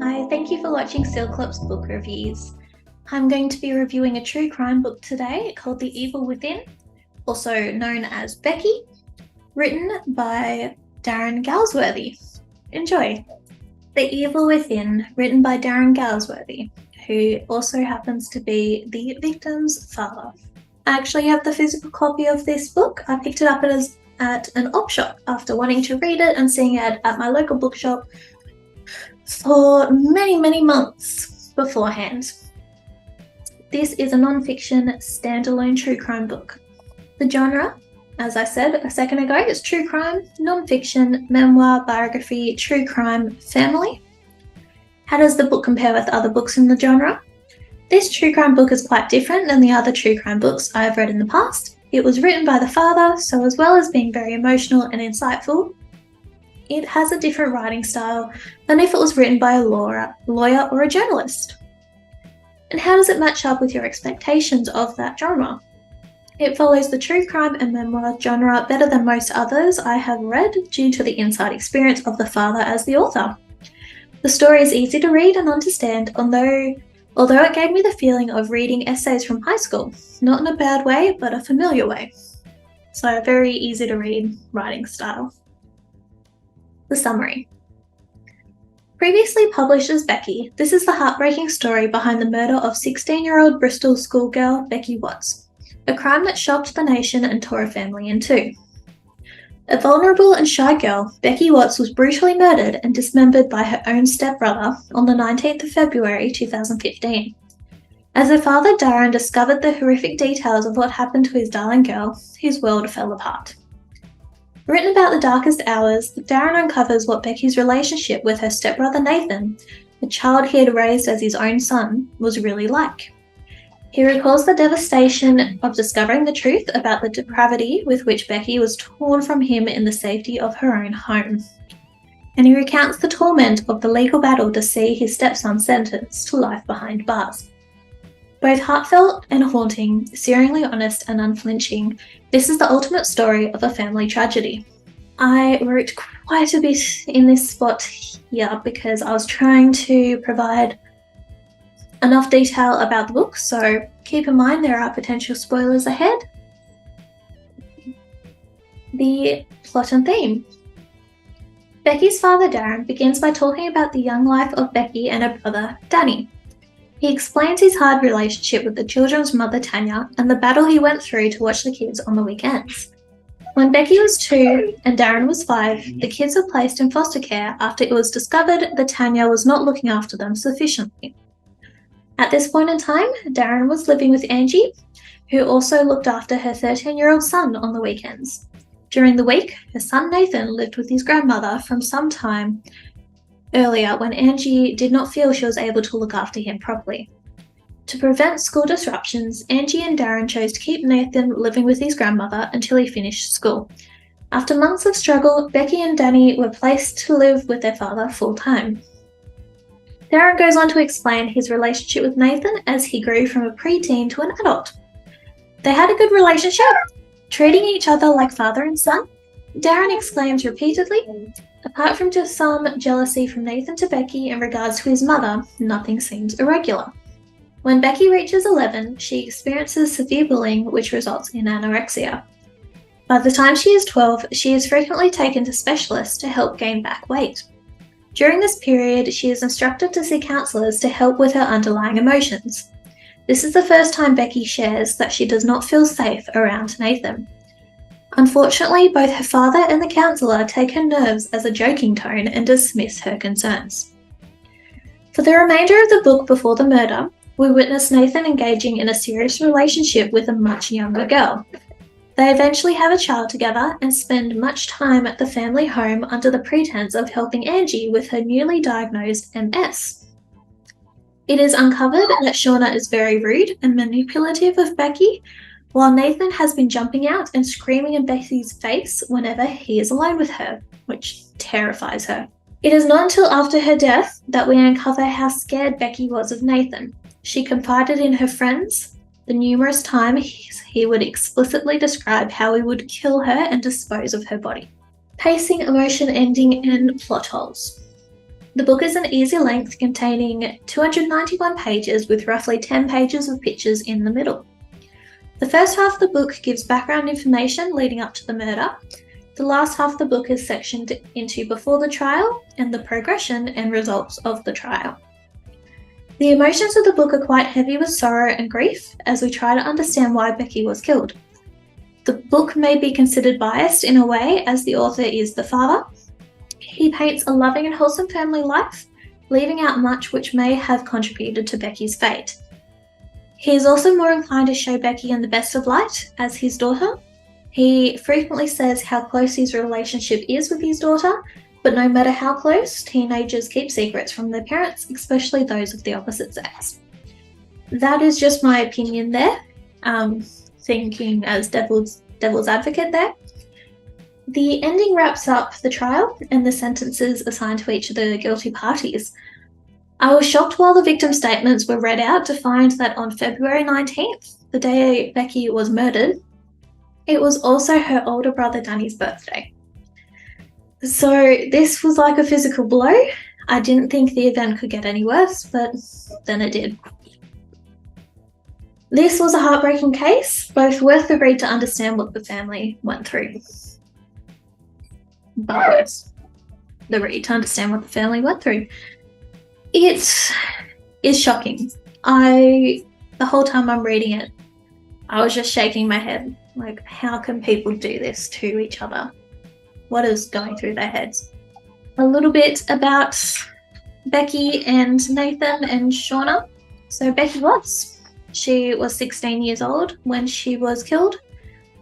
Hi, thank you for watching Sealclops book reviews. I'm going to be reviewing a true crime book today called The Evil Within, also known as Becky, written by Darren Galsworthy. Enjoy! The Evil Within, written by Darren Galsworthy, who also happens to be the victim's father. I actually have the physical copy of this book. I picked it up at an op shop after wanting to read it and seeing it at my local bookshop for many months beforehand. This is a non-fiction standalone true crime book. The genre, as I said a second ago, is true crime, non-fiction, memoir, biography, true crime, family. How does the book compare with other books in the genre? This true crime book is quite different than the other true crime books I have read in the past. It was written by the father, so as well as being very emotional and insightful, it has a different writing style than if it was written by a lawyer or a journalist. And how does it match up with your expectations of that genre? It follows the true crime and memoir genre better than most others I have read due to the inside experience of the father as the author. The story is easy to read and understand, although it gave me the feeling of reading essays from high school, not in a bad way, but a familiar way. So a very easy to read writing style. The summary. Previously published as Becky, this is the heartbreaking story behind the murder of 16-year-old Bristol schoolgirl Becky Watts, a crime that shocked the nation and tore a family in two. A vulnerable and shy girl, Becky Watts was brutally murdered and dismembered by her own stepbrother on the 19th of February 2015. As her father Darren discovered the horrific details of what happened to his darling girl, his world fell apart. Written about the darkest hours, Darren uncovers what Becky's relationship with her stepbrother Nathan, the child he had raised as his own son, was really like. He recalls the devastation of discovering the truth about the depravity with which Becky was torn from him in the safety of her own home. And he recounts the torment of the legal battle to see his stepson sentenced to life behind bars. Both heartfelt and haunting, searingly honest and unflinching, this is the ultimate story of a family tragedy. I wrote quite a bit in this spot here because I was trying to provide enough detail about the book, so keep in mind there are potential spoilers ahead. The plot and theme. Becky's father Darren begins by talking about the young life of Becky and her brother Danny. He explains his hard relationship with the children's mother Tanya and the battle he went through to watch the kids on the weekends. When Becky was 2 and Darren was 5, the kids were placed in foster care after it was discovered that Tanya was not looking after them sufficiently. At this point in time, Darren was living with Angie, who also looked after her 13-year-old son on the weekends. During the week, her son Nathan lived with his grandmother from some time earlier when Angie did not feel she was able to look after him properly. To prevent school disruptions, Angie and Darren chose to keep Nathan living with his grandmother until he finished school. After months of struggle, Becky and Danny were placed to live with their father full-time. Darren goes on to explain his relationship with Nathan as he grew from a preteen to an adult. They had a good relationship, treating each other like father and son. Darren exclaims repeatedly, apart from just some jealousy from Nathan to Becky in regards to his mother, nothing seems irregular. When Becky reaches 11, she experiences severe bullying which results in anorexia. By the time she is 12, she is frequently taken to specialists to help gain back weight. During this period, she is instructed to see counsellors to help with her underlying emotions. This is the first time Becky shares that she does not feel safe around Nathan. Unfortunately, both her father and the counsellor take her nerves as a joking tone and dismiss her concerns. For the remainder of the book before the murder, we witness Nathan engaging in a serious relationship with a much younger girl. They eventually have a child together and spend much time at the family home under the pretense of helping Angie with her newly diagnosed MS. It is uncovered that Shauna is very rude and manipulative of Becky, while Nathan has been jumping out and screaming in Becky's face whenever he is alone with her, which terrifies her. It is not until after her death that we uncover how scared Becky was of Nathan. She confided in her friends the numerous times he would explicitly describe how he would kill her and dispose of her body. Pacing, emotion, ending, and plot holes. The book is an easy length containing 291 pages with roughly 10 pages of pictures in the middle. The first half of the book gives background information leading up to the murder. The last half of the book is sectioned into before the trial and the progression and results of the trial. The emotions of the book are quite heavy with sorrow and grief as we try to understand why Becky was killed. The book may be considered biased in a way as the author is the father. He paints a loving and wholesome family life, leaving out much which may have contributed to Becky's fate. He is also more inclined to show Becky in the best of light as his daughter. He frequently says how close his relationship is with his daughter, but no matter how close, teenagers keep secrets from their parents, especially those of the opposite sex. That is just my opinion there, thinking as devil's advocate there. The ending wraps up the trial and the sentences assigned to each of the guilty parties. I was shocked while the victim statements were read out to find that on February 19th, the day Becky was murdered, it was also her older brother Danny's birthday. So this was like a physical blow. I didn't think the event could get any worse, but then it did. This was a heartbreaking case, both worth the read to understand what the family went through. But worse, the read to understand what the family went through. It is shocking. The whole time I'm reading it, I was just shaking my head. Like, how can people do this to each other? What is going through their heads? A little bit about Becky and Nathan and Shauna. So Becky she was 16 years old when she was killed,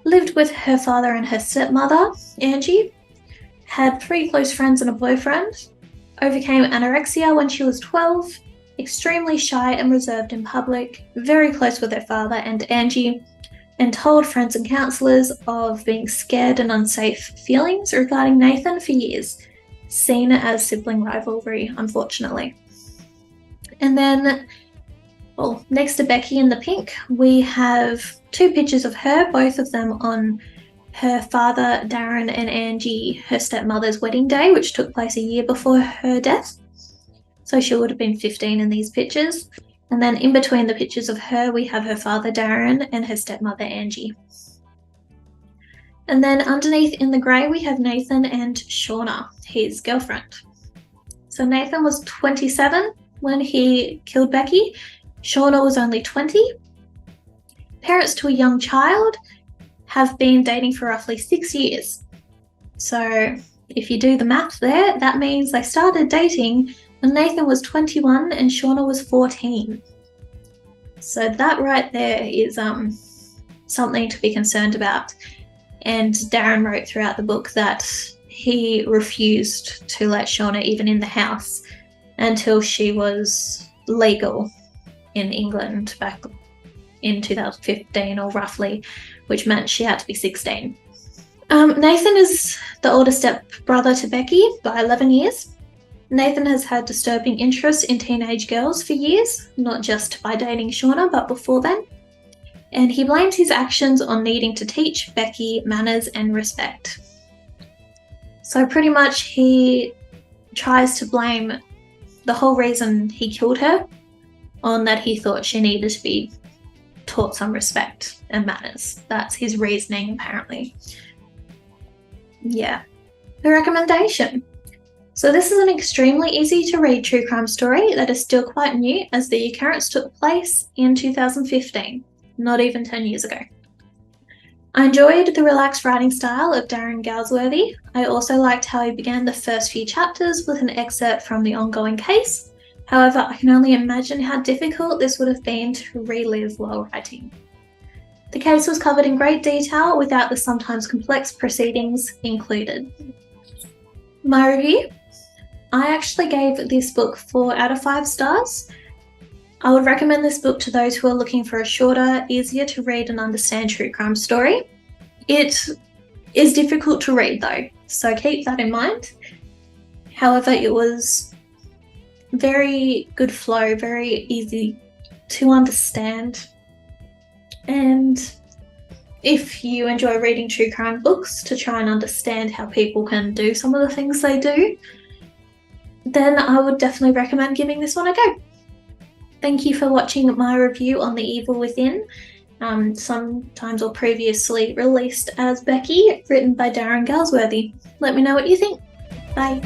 lived with her father and her stepmother, Angie, had 3 close friends and a boyfriend, overcame anorexia when she was 12, extremely shy and reserved in public, very close with her father and Angie, and told friends and counsellors of being scared and unsafe feelings regarding Nathan for years, seen as sibling rivalry, unfortunately. And then, next to Becky in the pink, we have 2 pictures of her, both of them on her father, Darren, and Angie, her stepmother's wedding day, which took place a year before her death. So she would have been 15 in these pictures. And then in between the pictures of her, we have her father, Darren, and her stepmother, Angie. And then underneath in the grey, we have Nathan and Shauna, his girlfriend. So Nathan was 27 when he killed Becky. Shauna was only 20. Parents to a young child, have been dating for roughly 6 years. So if you do the math there, that means they started dating when Nathan was 21 and Shauna was 14. So that right there is something to be concerned about. And Darren wrote throughout the book that he refused to let Shauna even in the house until she was legal in England back in 2015 or roughly, which meant she had to be 16. Nathan is the older step-brother to Becky by 11 years. Nathan has had disturbing interests in teenage girls for years, not just by dating Shauna, but before then. And he blames his actions on needing to teach Becky manners and respect. So pretty much he tries to blame the whole reason he killed her on that he thought she needed to be taught some respect and manners. That's his reasoning, apparently. Yeah. The recommendation. So this is an extremely easy to read true crime story that is still quite new, as the occurrence took place in 2015, not even 10 years ago. I enjoyed the relaxed writing style of Darren Galsworthy. I also liked how he began the first few chapters with an excerpt from the ongoing case. However, I can only imagine how difficult this would have been to relive while writing. The case was covered in great detail without the sometimes complex proceedings included. My review? I actually gave this book 4 out of 5 stars. I would recommend this book to those who are looking for a shorter, easier to read and understand true crime story. It is difficult to read though, so keep that in mind. However, it was very good flow, very easy to understand. And if you enjoy reading true crime books to try and understand how people can do some of the things they do, then I would definitely recommend giving this one a go. Thank you for watching my review on The Evil Within, sometimes or previously released as Becky, written by Darren Galsworthy. Let me know what you think. Bye.